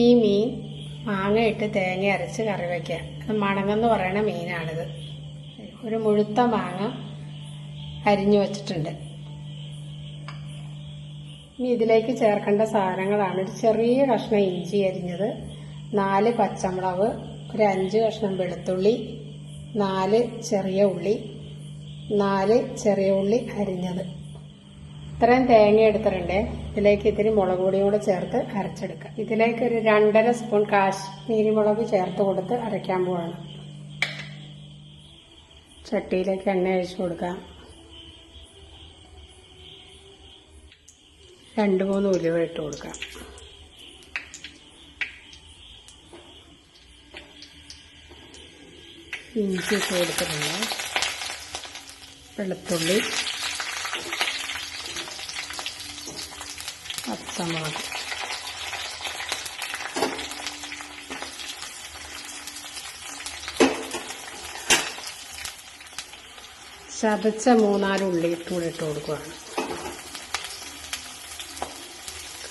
ഈ മീൻ മാങ്ങ ഇട്ട് തേങ്ങ അരച്ച് കറി വയ്ക്കുക. അത് മണങ്ങെന്ന് പറയുന്ന മീനാണിത്. ഒരു മുഴുത്ത മാങ്ങ അരിഞ്ഞു വച്ചിട്ടുണ്ട്. ഇനി ഇതിലേക്ക് ചേർക്കേണ്ട സാധനങ്ങളാണ്: ഒരു ചെറിയ കഷ്ണം ഇഞ്ചി അരിഞ്ഞത്, 4 പച്ചമുളക്, ഒരു 5 കഷ്ണം വെളുത്തുള്ളി, 4 ചെറിയ ഉള്ളി, 4 ചെറിയ ഉള്ളി അരിഞ്ഞത്. ഇത്രയും തേങ്ങ എടുത്തിട്ടുണ്ട്. ഇതിലേക്ക് ഇത്തിരി മുളക് പൊടിയും കൂടെ ചേർത്ത് അരച്ചെടുക്കുക. ഇതിലേക്ക് ഒരു 2.5 സ്പൂൺ കാശ്മീരി മുളക് ചേർത്ത് കൊടുത്ത് അരയ്ക്കാൻ പോവാണ്. ചട്ടിയിലേക്ക് എണ്ണ ഒഴിച്ചു കൊടുക്കാം. 2-3 ഉലുവ ഇട്ട് കൊടുക്കാം. ഇഞ്ചി ഇട്ട് കൊടുത്തിട്ടുണ്ട്. വെളുത്തുള്ളി, പച്ചമുളക്, ചതച്ച 3-4 ഉള്ളി ഇട്ട് കൊടുക്കുകയാണ്.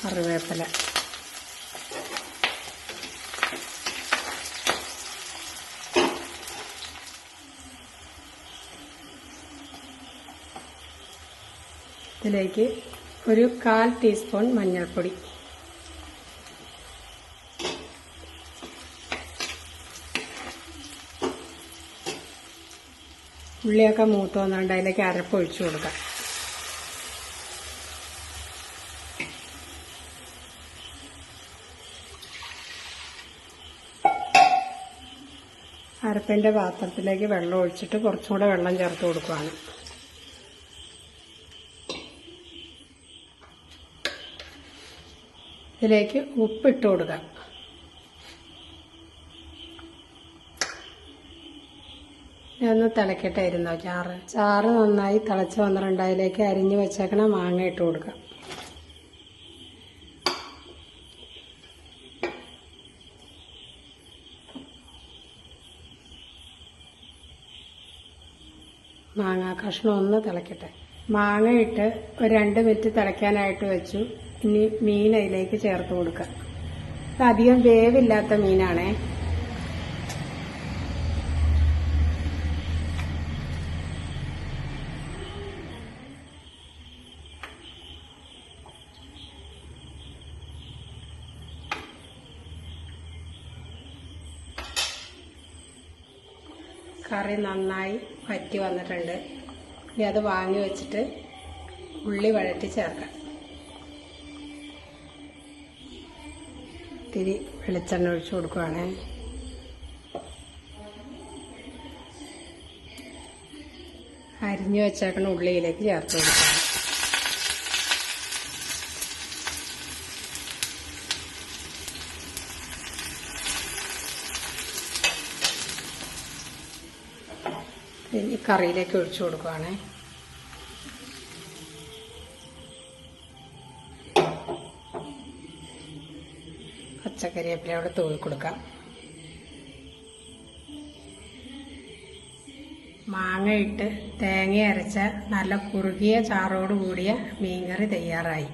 കറിവേപ്പില, ഇതിലേക്ക് ഒരു 1/4 ടീസ്പൂൺ മഞ്ഞൾപ്പൊടി, ഉള്ളിയൊക്കെ മൂത്ത് വന്നുകൊണ്ട് അതിലേക്ക് അരപ്പ് ഒഴിച്ചു കൊടുക്കാം. അരപ്പിൻ്റെ പാത്രത്തിലേക്ക് വെള്ളം ഒഴിച്ചിട്ട് കുറച്ചും കൂടെ വെള്ളം ചേർത്ത് കൊടുക്കുകയാണ്. ഇതിലേക്ക് ഉപ്പിട്ട് കൊടുക്കാം. ഒന്ന് തിളക്കട്ടായിരുന്നോ ചാറ് നന്നായി തിളച്ച് വന്നിട്ടുണ്ട്. അതിലേക്ക് അരിഞ്ഞു വെച്ചേക്കണ മാങ്ങ ഇട്ട് കൊടുക്കാം. മാങ്ങ കഷ്ണം ഒന്ന് തിളക്കട്ടെ. മാങ്ങ ഇട്ട് ഒരു 2 മിനിറ്റ് തിളയ്ക്കാനായിട്ട് വെച്ചു. ഇനി മീൻ അതിലേക്ക് ചേർത്ത് കൊടുക്കാം. ഇത് അധികം വേവില്ലാത്ത മീനാണേ. കറി നന്നായി വറ്റി വന്നിട്ടുണ്ട്. ഇനി അത് വാങ്ങി വെച്ചിട്ട് ഉള്ളി വഴറ്റി ചേർക്കാം. ഇത്തിരി വെളിച്ചെണ്ണ ഒഴിച്ചു കൊടുക്കുകയാണേ. അരിഞ്ഞു വെച്ചേക്കണ ഉള്ളിയിലേക്ക് ചേർത്ത് കൊടുക്കാം. ഇനി കറിയിലേക്ക് ഒഴിച്ചു കൊടുക്കുകയാണേ. പച്ചക്കറിവേപ്പില അവിടെ തൂവി കൊടുക്കാം. മാങ്ങ ഇട്ട് തേങ്ങ അരച്ച നല്ല കുറുകിയ ചാറോട് കൂടിയ മീൻകറി തയ്യാറായി.